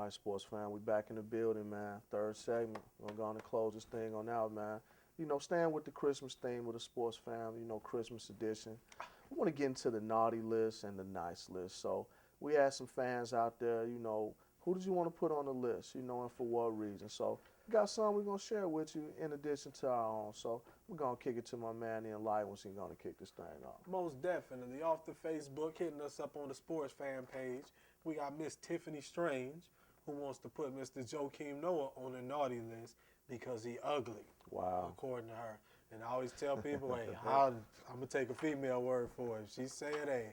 All right, sports fam, we back in the building, man. Third segment. We're going to close this thing on out, man. Staying with the Christmas theme with the sports fam, Christmas edition. We want to get into the naughty list and the nice list. So we had some fans out there, who did you want to put on the list, and for what reason? So we got some we're going to share with you in addition to our own. So we're going to kick it to my man in light once he's going to kick this thing off. Most definitely. Off the Facebook, hitting us up on the sports fan page. We got Miss Tiffany Strange, who wants to put Mr. Joakim Noah on the naughty list because he ugly. Wow. According to her. And I always tell people, hey, I'm going to take a female word for it. If she said, hey,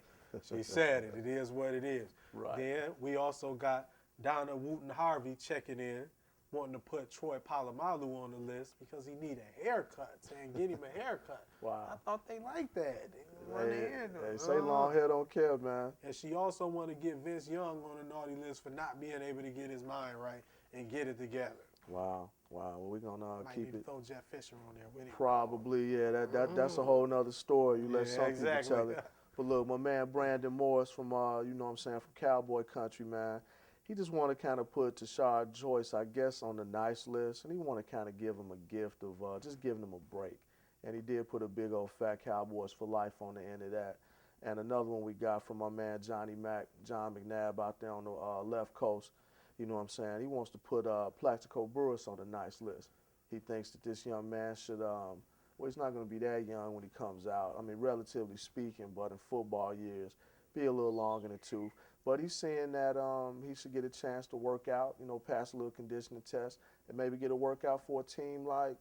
she said it. It is what it is. Right. Then we also got Donna Wooten Harvey checking in, wanting to put Troy Polamalu on the list because he need a haircut, saying get him a haircut. Wow. I thought they liked that. They say long hair don't care, man. And she also want to get Vince Young on the naughty list for not being able to get his mind right and get it together. Wow. Well, we're going to Might keep need to it. throw Jeff Fisher on there with him. Probably, yeah. That's a whole nother story. You let some exactly. people tell it. But look, my man Brandon Morris from, from Cowboy Country, man. He just want to kind of put Tashard Joyce, I guess, on the nice list, and he want to kind of give him a gift of just giving him a break. And he did put a big old fat Cowboys for life on the end of that. And another one we got from my man John McNabb out there on the left coast. You know what I'm saying? He wants to put Plaxico Burress on the nice list. He thinks that this young man should, well, he's not going to be that young when he comes out. I mean, relatively speaking, but in football years, be a little longer than two. But he's saying that he should get a chance to work out, pass a little conditioning test, and maybe get a workout for a team like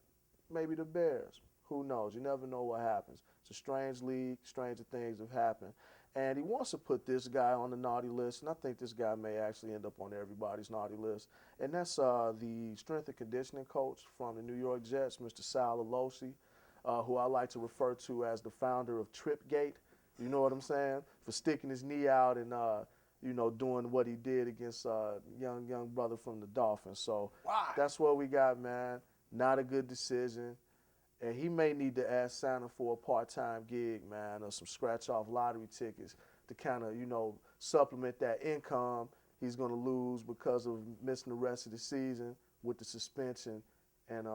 maybe the Bears. Who knows? You never know what happens. It's a strange league. Stranger things have happened. And he wants to put this guy on the naughty list, and I think this guy may actually end up on everybody's naughty list. And that's the strength and conditioning coach from the New York Jets, Mr. Sal Alosi, who I like to refer to as the founder of Tripgate. You know what I'm saying? For sticking his knee out and doing what he did against young brother from the Dolphins. So that's what we got, man. Not a good decision. And he may need to ask Santa for a part-time gig, man, or some scratch-off lottery tickets to kind of, supplement that income he's going to lose because of missing the rest of the season with the suspension and,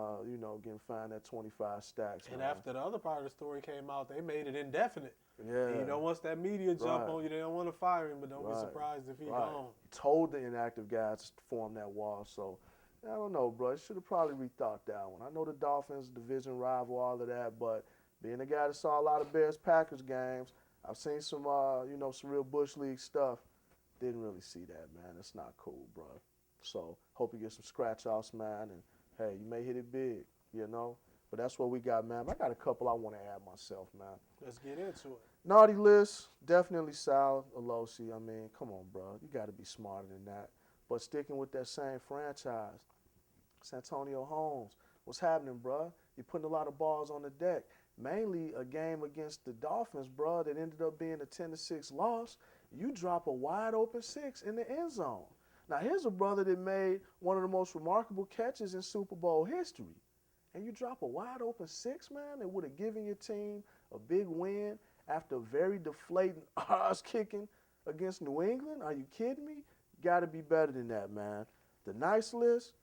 getting fined at 25 stacks. And man. after the other part of the story came out, they made it indefinite. Yeah. And, once that media jump on you, they don't want to fire him, but don't be surprised if he's gone. He told the inactive guys to form that wall, so I don't know, bro. Should have probably rethought that one. I know the Dolphins, division rival, all of that, but being a guy that saw a lot of Bears-Packers games, I've seen some, some real Bush League stuff. Didn't really see that, man. It's not cool, bro. So hope you get some scratch-offs, man, and, hey, you may hit it big, But that's what we got, man. I got a couple I want to add myself, man. Let's get into it. Naughty list, definitely Sal Alosi. I mean, come on, bro. You got to be smarter than that. But sticking with that same franchise, Santonio Holmes, what's happening, bro? You're putting a lot of balls on the deck. Mainly a game against the Dolphins, bro, that ended up being a 10-6 loss. You drop a wide open 6 in the end zone. Now, here's a brother that made one of the most remarkable catches in Super Bowl history. And you drop a wide open 6, man, that would have given your team a big win after a very deflating ass kicking against New England? Are you kidding me? Got to be better than that, man. The nice list,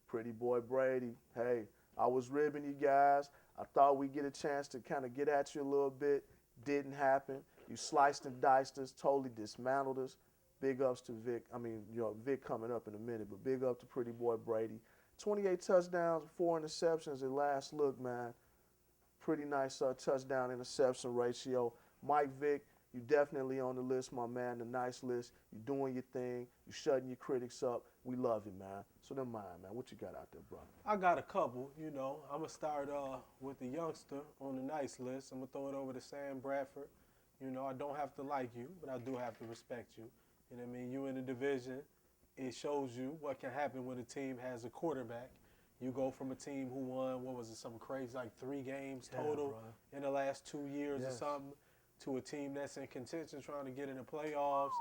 Pretty Boy Brady. Hey, I was ribbing you guys. I thought we'd get a chance to kind of get at you a little bit. Didn't happen. You sliced and diced us, totally dismantled us. Big ups to Vic. I mean, Vic coming up in a minute, but big up to Pretty Boy Brady. 28 touchdowns, 4 interceptions at last look, man. Pretty nice touchdown-interception ratio. Mike Vick, you definitely on the list, my man, the nice list. You doing your thing. You shutting your critics up. We love you, man. So then mine, man. What you got out there, bro? I got a couple, I'm going to start with the youngster on the nice list. I'm going to throw it over to Sam Bradford. I don't have to like you, but I do have to respect you. You know what I mean? You in the division. It shows you what can happen when a team has a quarterback. You go from a team who won, something crazy, like 3 games total in the last 2 years or something, to a team that's in contention trying to get in the playoffs,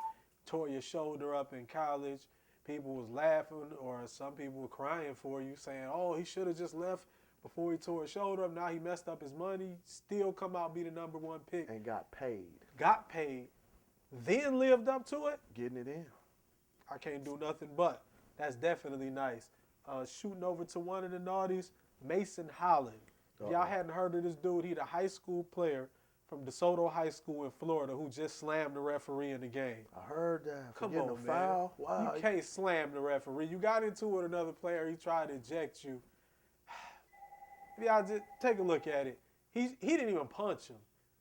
tore your shoulder up in college. People was laughing, or some people were crying for you, saying, oh, he should have just left before he tore his shoulder up. Now he messed up his money, still come out, be the #1 pick. And got paid. Got paid, then lived up to it. Getting it in. I can't do nothing but That's definitely nice. Shooting over to one of the naughties, Mason Holland. If y'all Uh-oh. hadn't heard of this dude, he the high school player from DeSoto High School in Florida who just slammed the referee in the game. I heard that. For Come getting a on, man. foul? You Wow. can't slam the referee. You got into it with another player. He tried to eject you. Y'all just take a look at it. He didn't even punch him.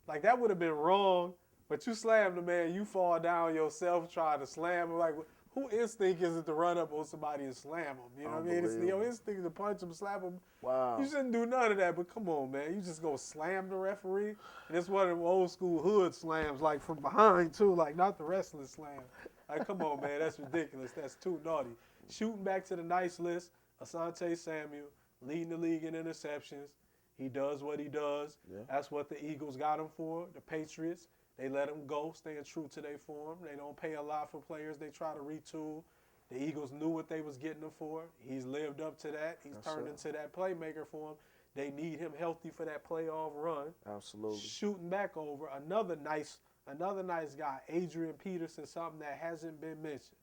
Like that would have been wrong. But you slam the man, you fall down yourself trying to slam him. Like who instinct is it to run up on somebody and slam him? You know what I mean? It's your instinct to punch him, slap him. Wow. You shouldn't do none of that. But come on, man, you just go slam the referee. And it's one of them old school hood slams, like from behind too, like not the wrestling slam. Like come on, man, that's ridiculous. That's too naughty. Shooting back to the nice list, Asante Samuel leading the league in interceptions. He does what he does. Yeah. That's what the Eagles got him for. The Patriots, they let him go, staying true to their form. They don't pay a lot for players. They try to retool. The Eagles knew what they was getting him for. He's lived up to that. He's turned into that playmaker for them. They need him healthy for that playoff run. Absolutely. Shooting back over, another nice guy, Adrian Peterson, something that hasn't been mentioned.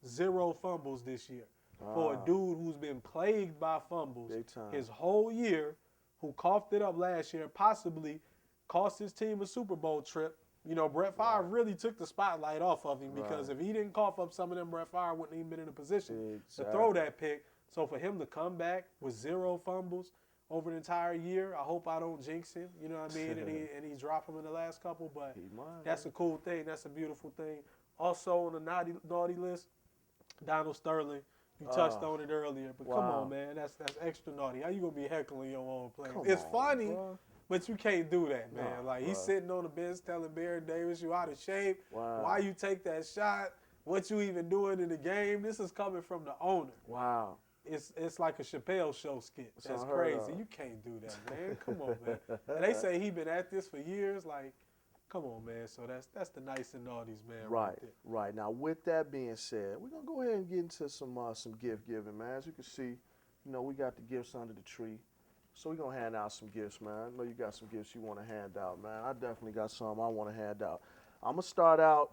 0 fumbles this year. For a dude who's been plagued by fumbles his whole year, who coughed it up last year, possibly cost his team a Super Bowl trip. You know, Brett Favre really took the spotlight off of him because if he didn't cough up some of them, Brett Favre wouldn't even been in a position to throw that pick. So for him to come back with 0 fumbles over the entire year, I hope I don't jinx him. You know what I mean? and he dropped him in the last couple, but that's a cool thing. That's a beautiful thing. Also on the naughty list, Donald Sterling. You touched on it earlier, but come on, man, that's extra naughty. How you gonna be heckling your own players? It's funny, but you can't do that, man. Like he's sitting on the bench telling Baron Davis, "You out of shape. Why you take that shot? What you even doing in the game?" This is coming from the owner. Wow. It's like a Chappelle show skit. That's crazy. You can't do that, man. Come on, man. And they say he been at this for years. Like, come on, man. So that's the nice and naughties, man. Right. Now, with that being said, we're gonna go ahead and get into some gift giving, man. As you can see, you know, we got the gifts under the tree. So we're gonna hand out some gifts, man. I know you got some gifts you wanna hand out, man. I definitely got some I wanna hand out. I'm gonna start out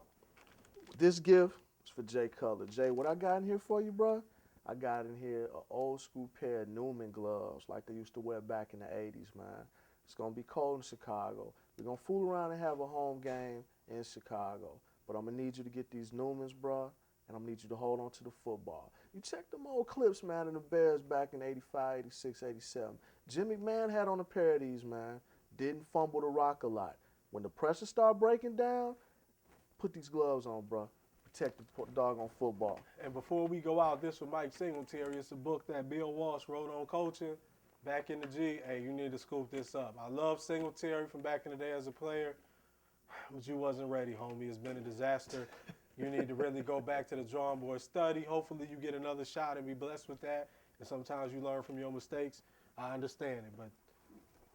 with this gift. It's for Jay Cutler. Jay, what I got in here for you, bro? I got in here an old school pair of Newman gloves like they used to wear back in the 80s, man. It's going to be cold in Chicago. We're going to fool around and have a home game in Chicago. But I'm going to need you to get these Newmans, bro, and I'm going to need you to hold on to the football. You check them old clips, man, in the Bears back in 85, 86, 87. Jim McMahon had on a pair of these, man. Didn't fumble the rock a lot. When the pressure started breaking down, put these gloves on, bro. Protect the doggone football. And before we go out, this with Mike Singletary. It's a book that Bill Walsh wrote on coaching back in the G. Hey, you need to scoop this up. I love Singletary from back in the day as a player, but you wasn't ready, homie. It's been a disaster. You need to really go back to the drawing board, study. Hopefully you get another shot and be blessed with that. And sometimes you learn from your mistakes. I understand it, but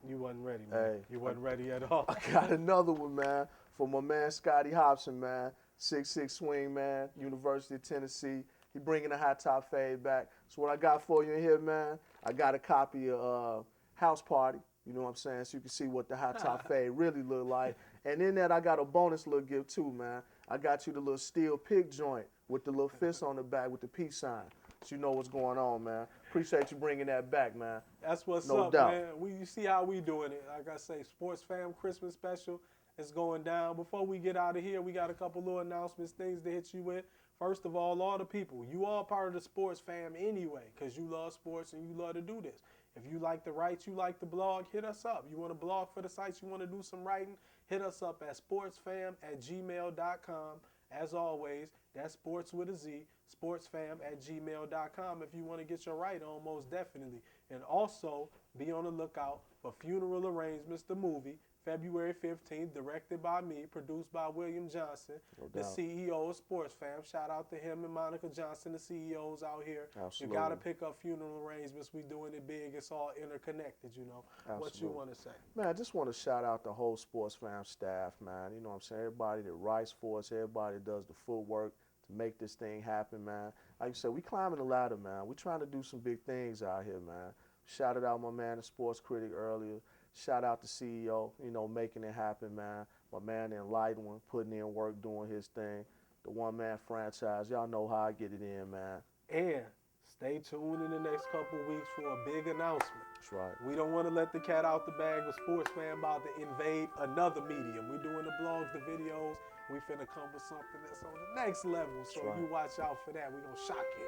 you wasn't ready, man. Hey, you wasn't ready at all. I got another one, man, for my man Scotty Hobson, man. 6'6" swing, man, University of Tennessee. He bringing the high top fade back. So what I got for you in here, man, I got a copy of House Party. You know what I'm saying? So you can see what the high top fade really look like. And in that, I got a bonus little gift too, man. I got you the little steel pig joint with the little fist on the back with the peace sign. So you know what's going on, man. Appreciate you bringing that back, man. That's what's no up, doubt. Man. You see how we doing it. Like I say, Sportzfam Christmas special. It's going down. Before we get out of here, we got a couple little announcements, things to hit you with. First of all the people, you are part of the sports fam anyway, because you love sports and you love to do this. If you like to write, you like to blog, hit us up. You want to blog for the sites, you want to do some writing, hit us up at sportsfam@gmail.com. As always, that's sports with a Z, sportsfam@gmail.com if you want to get your write on, most definitely. And also, be on the lookout for Funeral Arrangements, the movie, February 15th, directed by me, produced by William Johnson, the CEO of Sportsfam. Shout out to him and Monica Johnson, the CEOs out here. Absolutely. You got to pick up Funeral Arrangements. We doing it big. It's all interconnected, you know. Absolutely. What you want to say? Man, I just want to shout out the whole Sportsfam staff, man. You know what I'm saying? Everybody that writes for us, everybody that does the footwork to make this thing happen, man. Like you said, we climbing the ladder, man. We trying to do some big things out here, man. Shouted out my man, the sports critic, earlier. Shout out the CEO, you know, making it happen, man. My man, the Enlightened One, putting in work, doing his thing. The one-man franchise, y'all know how I get it in, man. And stay tuned in the next couple weeks for a big announcement. That's right. We don't want to let the cat out the bag. The Sportzfam about to invade another medium. We're doing the blogs, the videos. We finna come with something that's on the next level. So right. you watch out for that. We're gonna shock you.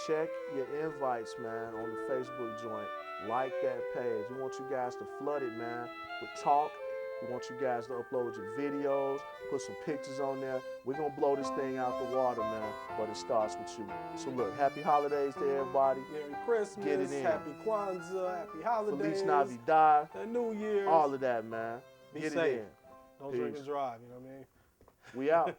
Check your invites, man, on the Facebook joint. Like that page. We want you guys to flood it, man, with talk. We want you guys to upload your videos, put some pictures on there. We're going to blow this thing out the water, man, but it starts with you. So look, happy holidays to everybody. Merry Christmas, get it in. Happy Kwanzaa, happy holidays. Feliz Navidad. The New Year's. All of that, man. Be get safe. it in. Don't Peace. drink and drive, you know what I mean? We out.